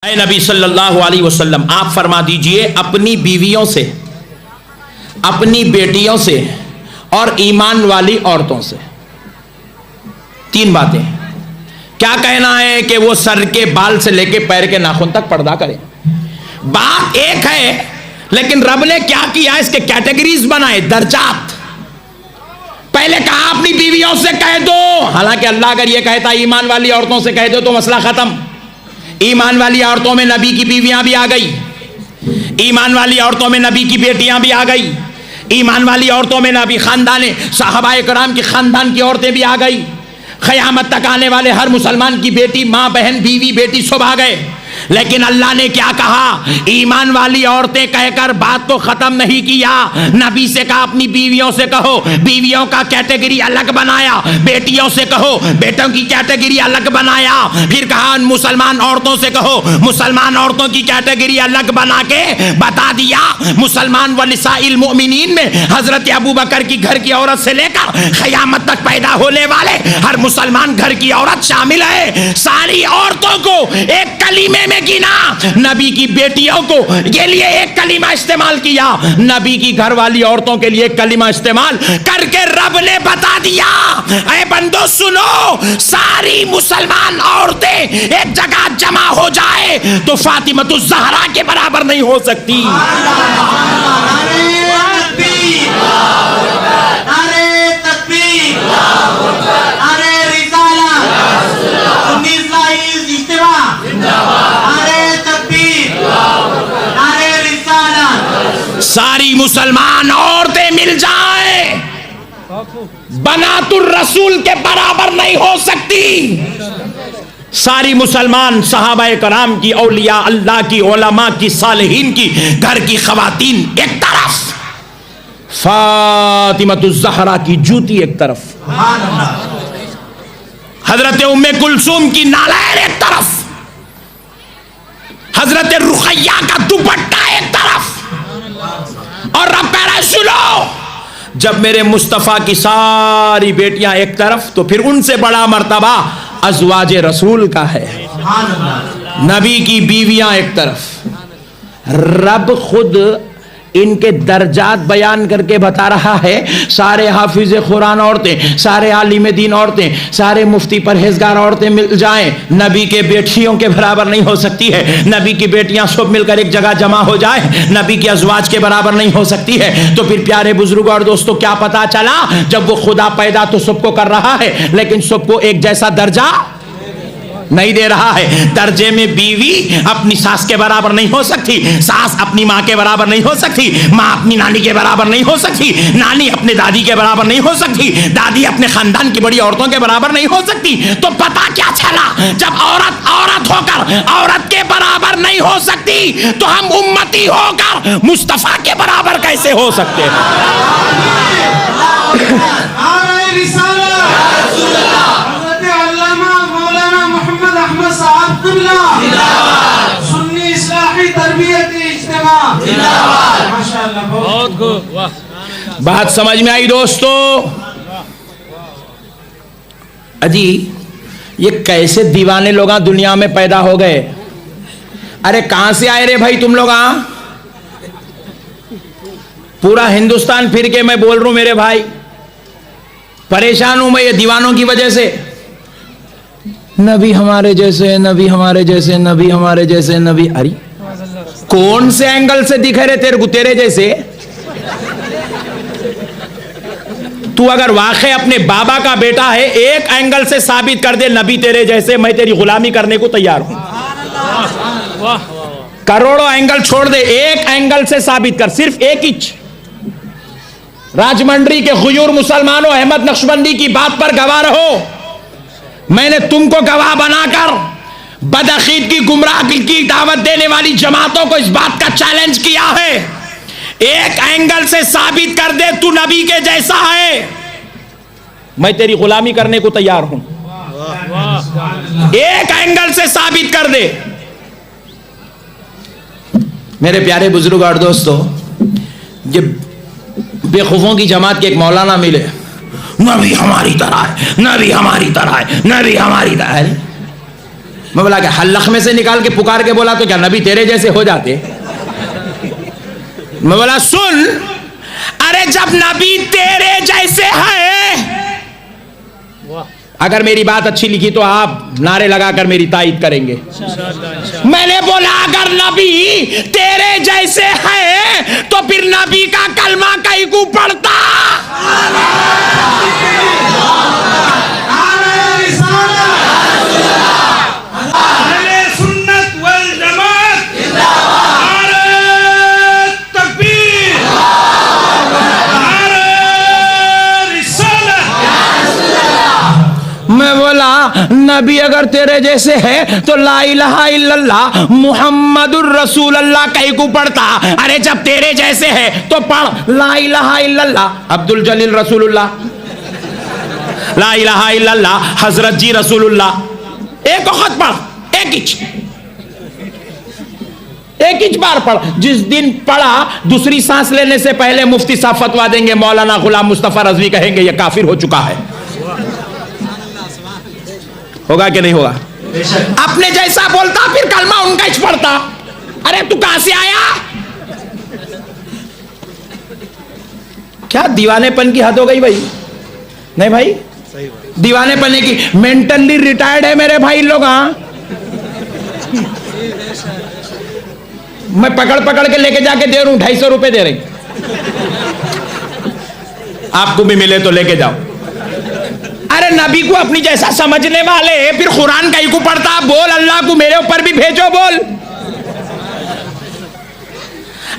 नबी सल्लल्लाहु अलैहि वसल्लम, आप फरमा दीजिए अपनी बीवियों से, अपनी बेटियों से और ईमान वाली औरतों से तीन बातें। क्या कहना है कि वो सर के बाल से लेके पैर के नाखून तक पर्दा करें। बात एक है, लेकिन रब ने क्या किया, इसके कैटेगरीज बनाए, दर्जात। पहले कहा अपनी बीवियों से कह दो, हालांकि अल्लाह अगर ये कहता ईमान वाली औरतों से कह दो तो मसला खत्म। ईमान वाली औरतों में नबी की बीवियां भी आ गई, ईमान वाली औरतों में नबी की बेटियां भी आ गई, ईमान वाली औरतों में नबी खानदान साहबाए कराम के खानदान की औरतें भी आ गई। क़यामत तक आने वाले हर मुसलमान की बेटी, माँ, बहन, बीवी, बेटी सब आ गए। लेकिन अल्लाह ने क्या कहा, ईमान वाली औरतें कहकर बात तो खत्म नहीं किया। नबी से कहा अपनी बीवियों से कहो, बीवियों का कैटेगरी अलग बनाया। बेटियों से कहो, बेटों की कैटेगरी अलग बनाया। फिर कहा मुसलमान औरतों से कहो, मुसलमान औरतों की कैटेगरी अलग बना के बता दिया। मुसलमान व निसाइल मोमिनीन में हजरत अबू बकर की घर की औरत से लेकर क़यामत तक पैदा होने वाले हर मुसलमान घर की औरत शामिल है। सारी औरतों को एक कलीमे में गिना, नबी की बेटियों को के लिए एक कलीमा इस्तेमाल किया, नबी की घर वाली औरतों के लिए एक कलीमा इस्तेमाल करके रब ने बता दिया, ऐ बंदो सुनो, सारी मुसलमान औरतें एक जगह जमा हो जाए तो फातिमतुज ज़हरा के बराबर नहीं हो सकती। सारी मुसलमान औरतें मिल जाएं, बनातुर रसूल के बराबर नहीं हो सकती। सारी मुसलमान सहाबाए कराम की, औलिया अल्लाह की, उलमा की, सालिहीन की घर की खवातीन एक तरफ, फातिमतुज ज़हरा की जूती एक तरफ, हजरत उम्मे कुलसूम की नालैन एक तरफ, हजरत रुक़ैया का दुपट्टा एक तरफ। और रब कह रहा है सुनो, जब मेरे मुस्तफा की सारी बेटियां एक तरफ, तो फिर उनसे बड़ा मर्तबा अज़वाजे रसूल का है। नबी की बीवियां एक तरफ, रब खुद इनके दर्जात बयान करके बता रहा है। सारे हाफिज कुरान औरतें, सारे आलिम दीन औरतें, सारे मुफ्ती परहेजगार औरतें मिल जाएं, नबी के बेटियों के बराबर नहीं हो सकती है। नबी की बेटियां सब मिलकर एक जगह जमा हो जाए, नबी के अज़वाज के बराबर नहीं हो सकती है। तो फिर प्यारे बुजुर्ग और दोस्तों, क्या पता चला, जब वो खुदा पैदा तो सबको कर रहा है, लेकिन सबको एक जैसा दर्जा नहीं दे रहा है। दर्जे में बीवी अपनी सास के बराबर नहीं हो सकती, सास अपनी माँ के बराबर नहीं हो सकती, माँ अपनी नानी के बराबर नहीं हो सकती, नानी अपने दादी के बराबर नहीं हो सकती, दादी अपने खानदान की बड़ी औरतों के बराबर नहीं हो सकती। तो पता क्या चला, जब औरत औरत होकर औरत के बराबर नहीं हो सकती, तो हम उम्मती होकर मुस्तफा के बराबर कैसे हो सकते हैं। बात समझ में आई दोस्तों? अजी ये कैसे दीवाने लोग दुनिया में पैदा हो गए। अरे कहां से आए रे भाई तुम लोग? पूरा हिंदुस्तान फिर के मैं बोल रहा हूं मेरे भाई, परेशान हूं मैं ये दीवानों की वजह से। नबी हमारे जैसे, नबी हमारे जैसे, नबी हमारे जैसे, नबी। अरे कौन से एंगल से दिखे रहे तेरे को तेरे जैसे? तू अगर वाकई अपने बाबा का बेटा है, एक एंगल से साबित कर दे नबी तेरे जैसे, मैं तेरी गुलामी करने को तैयार हूं। करोड़ों एंगल छोड़ दे, एक एंगल से साबित कर, सिर्फ एक इंच। राजमंड्री के गुयूर मुसलमानों, अहमद नक्शबंदी की बात पर गवाह रहो। मैंने तुमको गवाह बनाकर बदअकीद की, गुमराह की दावत देने वाली जमातों को इस बात का चैलेंज किया है, एक एंगल से साबित कर दे तू नबी के जैसा है, मैं तेरी गुलामी करने को तैयार हूं। एक एंगल से साबित कर दे। मेरे प्यारे बुजुर्ग और दोस्तों, ये बेखौफों की जमात के एक मौलाना मिले, नबी हमारी तरह है, नबी हमारी तरह है, नबी हमारी तरह है। मैं बोला कि हल्लख में से निकाल के पुकार के बोला तो क्या नबी तेरे जैसे हो जाते? मैं बोला सुन, अरे जब नबी तेरे जैसे है, अगर मेरी बात अच्छी लिखी तो आप नारे लगाकर मेरी तायीद करेंगे। मैंने बोला अगर नबी तेरे जैसे है तो फिर नबी का कलमा कहीं को पढ़ता? मैं बोला नबी अगर तेरे जैसे है तो ला इलाहा इल्लल्लाह मुहम्मदुर रसूलुल्लाह कहीं को पढ़ता? अरे जब तेरे जैसे है तो पढ़ ला इलाहा इल्लल्लाह अब्दुल जलील रसूलुल्लाह, ला इलाहा इल्लल्लाह हजरत जी रसूलुल्लाह। एक वक्त पढ़, एक इंच बार पढ़। जिस दिन पढ़ा दूसरी सांस लेने से पहले मुफ्ती साहब फतवा देंगे, मौलाना गुलाम मुस्तफा रजवी कहेंगे यह काफिर हो चुका है। होगा कि नहीं होगा? अपने जैसा बोलता फिर कलमा उनका ही पढ़ता। अरे तू कहां से आया? क्या दीवानेपन की हद हो गई भाई? नहीं भाई, दीवानेपन की। मेंटली रिटायर्ड है मेरे भाई लोग। हाँ, मैं पकड़ पकड़ के लेके जाके दे रहा हूं, 250 रुपए दे रही। आपको भी मिले तो लेके जाओ। अरे नबी को अपनी जैसा समझने वाले फिर कुरान कहीं को पढ़ता? बोल अल्लाह को मेरे ऊपर भी भेजो, बोल।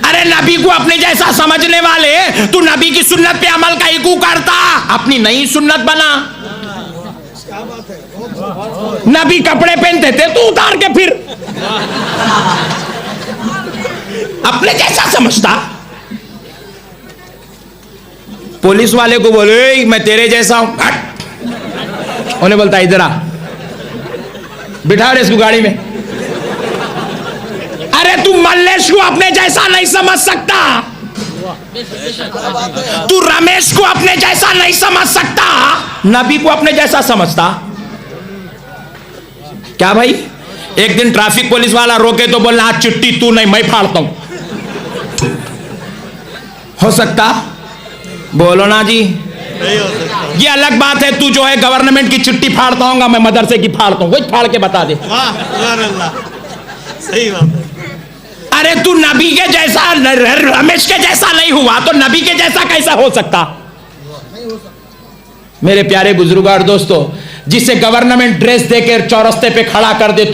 अरे नबी को अपने जैसा समझने वाले तू नबी की सुन्नत पे अमल कहीं को करता? अपनी नई सुन्नत बना। नबी कपड़े पहनते थे तू उतार के फिर अपने जैसा समझता। पुलिस वाले को बोले मैं तेरे जैसा हूं, हट। उन्हें बोलता इधर आ, बिठा रहे इसको गाड़ी में। अरे तू मल्लेश को अपने जैसा नहीं समझ सकता, तू रमेश को अपने जैसा नहीं समझ सकता, नबी को अपने जैसा समझता। क्या भाई? एक दिन ट्रैफिक पुलिस वाला रोके तो बोलना आज चिट्ठी तू नहीं मैं फाड़ता हूं। हो सकता? बोलो ना जी। ये अलग बात है, तू जो है गवर्नमेंट की चिट्ठी फाड़ता हूँ, मैं मदरसे की फाड़ता हूँ, वही फाड़ के बता दे। सही बात है। अरे तू नबी के जैसा, रमेश के जैसा नहीं हुआ तो नबी के जैसा कैसा हो सकता? मेरे प्यारे बुजुर्ग और दोस्तों, जिसे गवर्नमेंट ड्रेस देकर चौरस्ते पे खड़ा कर दे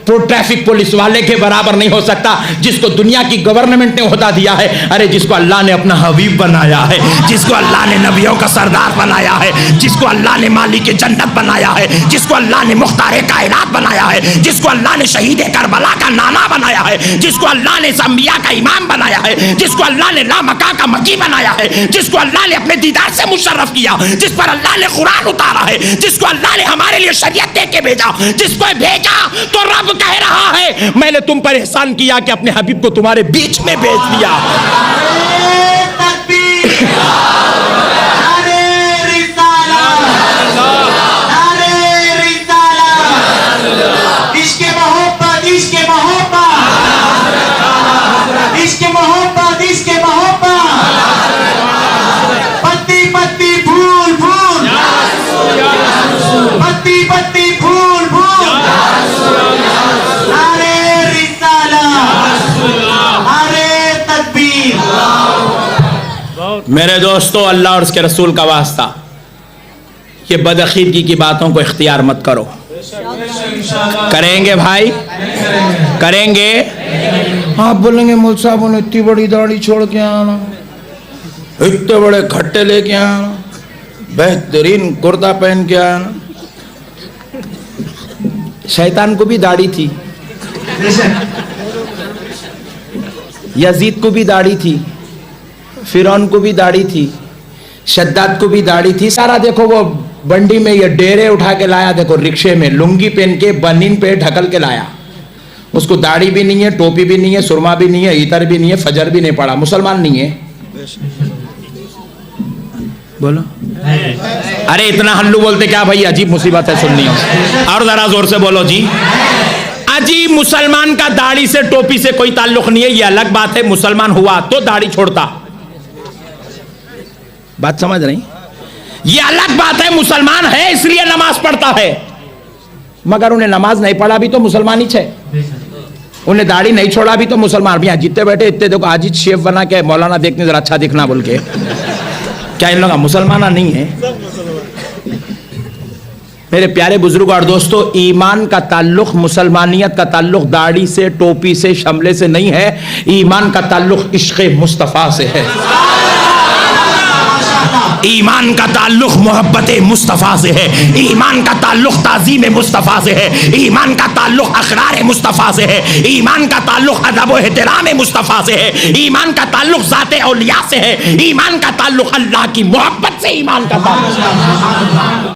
तो ट्रैफिक पुलिस वाले के बराबर नहीं हो सकता। जिसको दुनिया की गवर्नमेंट ने ओहदा दिया है, अरे जिसको अल्लाह ने अपना हबीब बनाया है, जिसको अल्लाह ने नबियों का सरदार बनाया है, जिसको अल्लाह ने मालिक जन्नत बनाया है, जिसको अल्लाह ने मुख्तार कायनात बनाया है, जिसको अल्लाह ने शहीद करबला का नाना बनाया है, जिसको अल्लाह ने अंबिया का इमाम बनाया है, जिसको अल्लाह ने लामका का मकी बनाया है, जिसको अल्लाह ने अपने दीदार से मुशर्रफ किया, जिस पर अल्लाह ने कुरान उतारा है, जिसको अल्लाह ने हमारे लिए शरीयत दे के भेजा, जिसको भेजा तो रब कह रहा है मैंने तुम पर एहसान किया कि अपने हबीब को तुम्हारे बीच में भेज दिया। मेरे दोस्तों, अल्लाह और उसके रसूल का वास्ता, ये बदअकीदगी की बातों को इख्तियार मत करो। करेंगे भाई? करेंगे? आप बोलेंगे मौल साहब ने इतनी बड़ी दाढ़ी छोड़ के आना, इतने बड़े खट्टे लेके आना, बेहतरीन कुर्ता पहन के आना। शैतान को भी दाढ़ी थी, यजीद को भी दाढ़ी थी, फिरौन को भी दाढ़ी थी, शद्दाद को भी दाढ़ी थी। सारा देखो वो बंडी में ये डेरे उठा के लाया, देखो रिक्शे में लुंगी पहन के बनीन पे ढकल के लाया। उसको दाढ़ी भी नहीं है, टोपी भी नहीं है, सुरमा भी नहीं है, इतर भी नहीं है, फजर भी नहीं पड़ा, मुसलमान नहीं है। बोलो। अरे इतना हल्लू बोलते क्या भाई, अजीब मुसीबत है सुननी हो। और जरा जोर से बोलो जी। अजीब, मुसलमान का दाढ़ी से टोपी से कोई ताल्लुक नहीं है, ये अलग बात है। मुसलमान हुआ तो दाढ़ी छोड़ता, बात समझ रही? ये अलग बात है। मुसलमान है इसलिए नमाज पढ़ता है, मगर उन्हें नमाज नहीं पढ़ा भी तो मुसलमान ही है, उन्हें दाढ़ी नहीं छोड़ा भी तो मुसलमान भी। जितने बैठे इतने देखो आज शेफ बना के मौलाना देखने जरा अच्छा दिखना बोल के, क्या इन लोग मुसलमान नहीं है? मेरे प्यारे बुजुर्ग और दोस्तों, ईमान का ताल्लुक, मुसलमानियत का ताल्लुक दाढ़ी से, टोपी से, शमले से नहीं है। ईमान का ताल्लुक इश्क़े मुस्तफ़ा से है। ईमान का ताल्लुक मोहब्बत मुस्तफ़ा से है। ईमान का ताल्लुक ताज़ीम मुस्तफ़ा से है। ईमान का ताल्लुक अक़रार मुस्तफ़ा से है। ईमान का ताल्लुक अदब व एहतराम मुस्तफ़ा से है। ईमान का ताल्लुक ज़ाते औलिया से है। ईमान का ताल्लुक अल्लाह की मोहब्बत से ईमान का ताल्लुक।